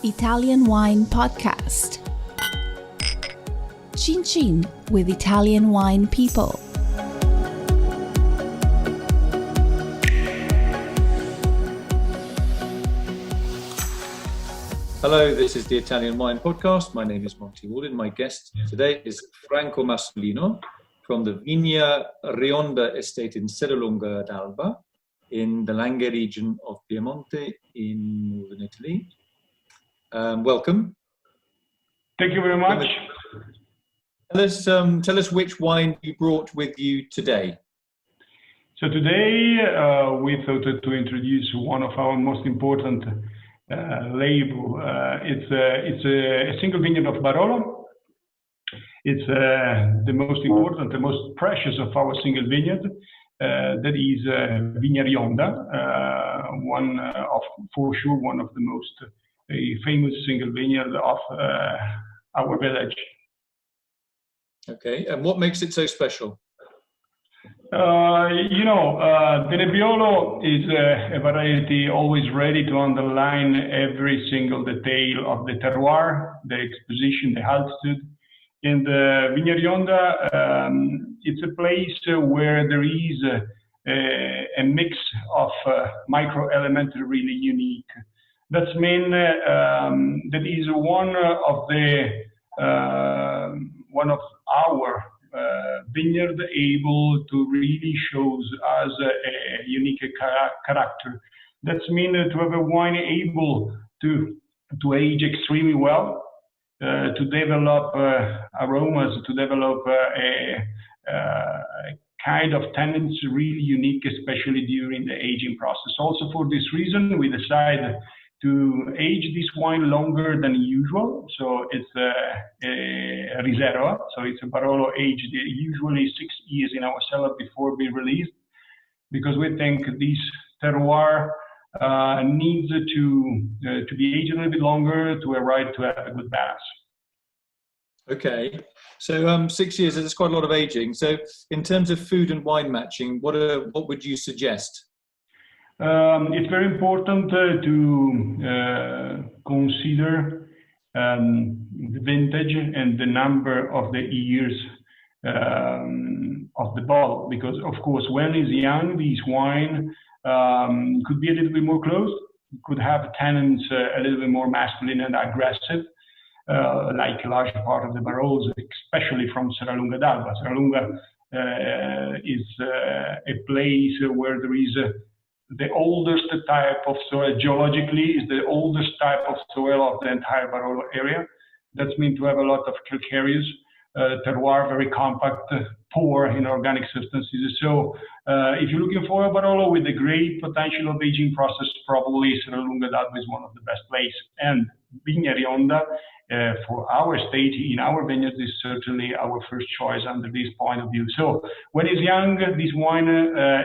Italian Wine Podcast. Chin Chin with Italian wine people. Hello, this is the Italian Wine Podcast. My name is Monty Waldin. My guest today is Franco Massolino from the Vigna Rionda estate in Serralunga d'Alba in the Langhe region of Piedmont in northern Italy. Welcome. Thank you very much. Tell us which wine you brought with you today. So today we thought to introduce one of our most important label. It's a single vineyard of Barolo. It's the most important, the most precious of our single vineyard. That is Vigna Rionda, for sure one of the most famous single vineyard of our village. Okay, and what makes it so special? The Nebbiolo is a variety always ready to underline every single detail of the terroir, the exposition, the altitude. In the Vigna Rionda, it's a place where there is a mix of micro-elements really unique. That means that is one of our vineyard able to really shows us a unique character. That means to have a wine able to age extremely well, to develop aromas, to develop a kind of tannins really unique, especially during the aging process. Also for this reason, we decided to age this wine longer than usual. So it's a Riserva, so it's a Barolo aged usually 6 years in our cellar before being released, because we think this terroir needs to be aged a little bit longer to arrive to a good balance. Okay, so 6 years is quite a lot of aging. So in terms of food and wine matching, what would you suggest? It's very important to consider the vintage and the number of the years of the bottle, because of course when it's young, this wine could be a little bit more closed, could have tannins a little bit more masculine and aggressive, like a large part of the Barolos, especially from Serralunga d'Alba. Serralunga is a place where there is the oldest type of soil, geologically, is the oldest type of soil of the entire Barolo area. That's meant to have a lot of calcareous terroir, very compact, poor in organic substances. So if you're looking for a Barolo with a great potential of aging process, probably Serralunga d'Alba is one of the best places. And Vigna Rionda, for our state, in our vineyards, is certainly our first choice under this point of view. So when it's young, this wine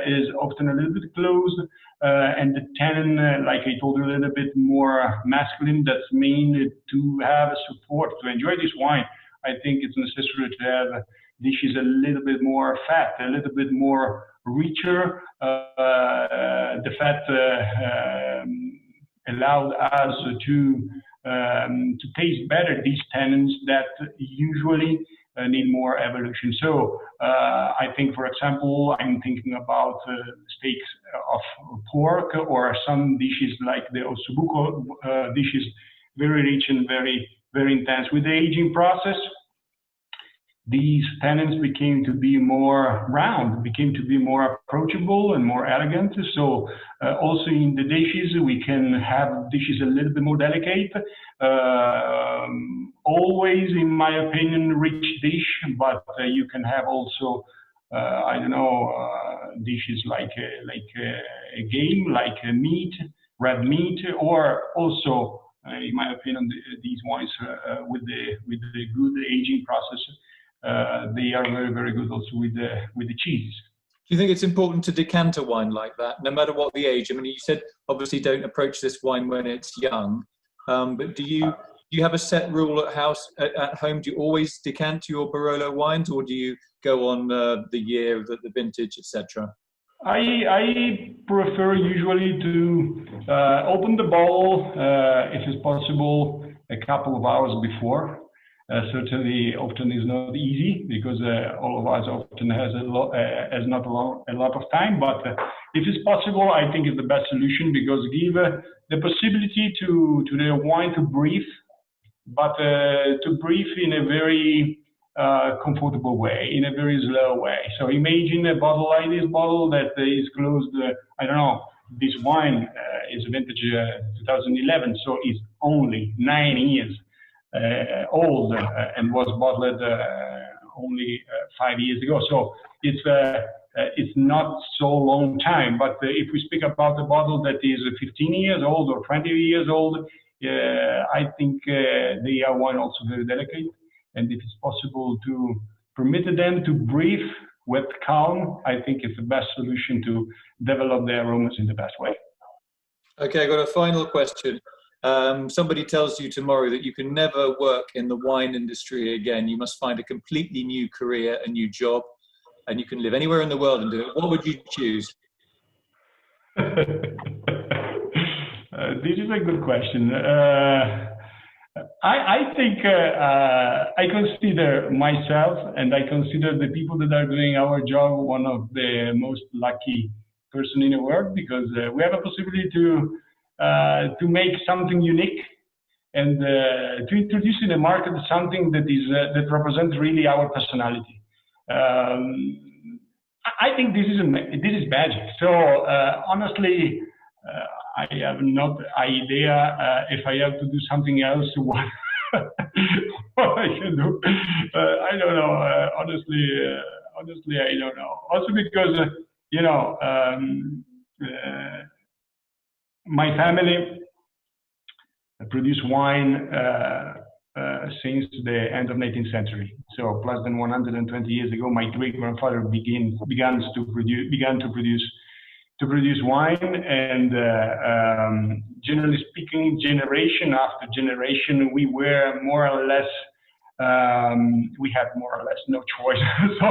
is often a little bit closed, and the tannin, like I told you, a little bit more masculine. That's mean to have support to enjoy this wine. I think it's necessary to have dishes a little bit more fat, a little bit more richer. The fat allowed us to taste better these tannins that usually need more evolution. So I think, for example, I'm thinking about steaks of pork or some dishes like the ossobuco dishes, very rich and very, very intense. With the aging process, these tannins became to be more round, became to be more approachable and more elegant. So also in the dishes, we can have dishes a little bit more delicate. Always, in my opinion, rich dish, but you can have also, dishes like a game, like a meat, red meat, or also, in my opinion, these wines with the good aging process. They are very, very good also with the cheese. Do you think it's important to decant a wine like that, no matter what the age? I mean, you said obviously don't approach this wine when it's young, but do you have a set rule at home? Do you always decant your Barolo wines, or do you go on the year, the vintage, etc.? I prefer usually to open the bottle, if it's possible, a couple of hours before. Certainly, often is not easy because all of us often has not a lot of time. But if it's possible, I think it's the best solution because give the possibility to the wine to breathe, but to breathe in a very comfortable way, in a very slow way. So imagine a bottle like this bottle that is closed. I don't know. This wine is vintage 2011, so it's only 9 years. Old and was bottled only 5 years ago. So it's not so long time. But if we speak about a bottle that is 15 years old or 20 years old, I think they are wine also very delicate. And if it's possible to permit them to breathe with calm, I think it's the best solution to develop the aromas in the best way. Okay, I got a final question. Somebody tells you tomorrow that you can never work in the wine industry again. You must find a completely new career, a new job, and you can live anywhere in the world and do it. What would you choose? This is a good question. I think I consider myself and I consider the people that are doing our job one of the most lucky person in the world because we have a possibility to make something unique and to introduce in the market something that is that represents really our personality. I think this is magic. So honestly, I have not idea if I have to do something else. What I can do, I don't know. Honestly, I don't know. Also because my family produced wine since the end of 19th century. So plus than 120 years ago, my great-grandfather began to produce wine, and generally speaking, generation after generation, we were more or less. We had more or less no choice so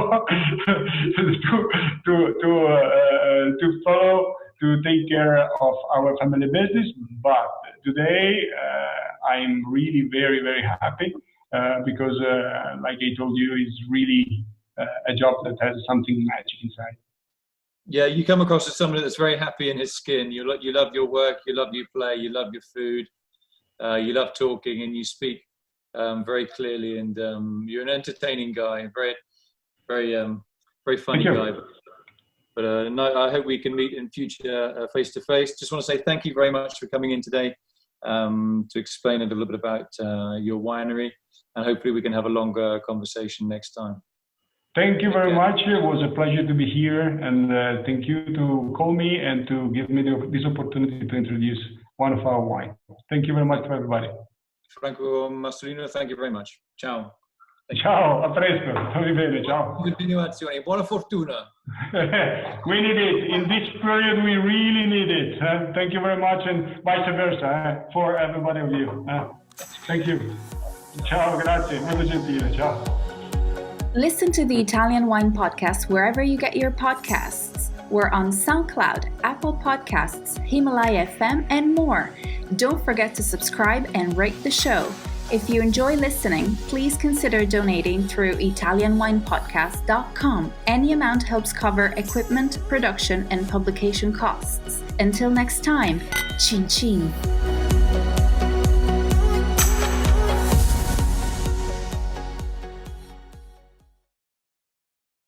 to follow, to take care of our family business. But today, I'm really very, very happy because, like I told you, it's really a job that has something magic inside. Yeah, you come across as somebody that's very happy in his skin. You love your work, you love your play, you love your food, you love talking, and you speak very clearly. And you're an entertaining guy, very, very, very funny guy. But no, I hope we can meet in future face to face. Just want to say thank you very much for coming in today to explain a little bit about your winery, and hopefully we can have a longer conversation next time. Thank you very much. It was a pleasure to be here, and thank you to call me and to give me this opportunity to introduce one of our wine. Thank you very much to everybody. Franco Massolino, thank you very much. Ciao. Ciao, a presto. Stammi bene, ciao. Continuazione. Buona fortuna. We need it. In this period, we really need it. Thank you very much, and vice versa for everybody of you. Thank you. Ciao, grazie. Molto gentile. Ciao. Listen to the Italian Wine Podcast wherever you get your podcasts. We're on SoundCloud, Apple Podcasts, Himalaya FM, and more. Don't forget to subscribe and rate the show. If you enjoy listening, please consider donating through ItalianWinePodcast.com. Any amount helps cover equipment, production, and publication costs. Until next time, cin cin.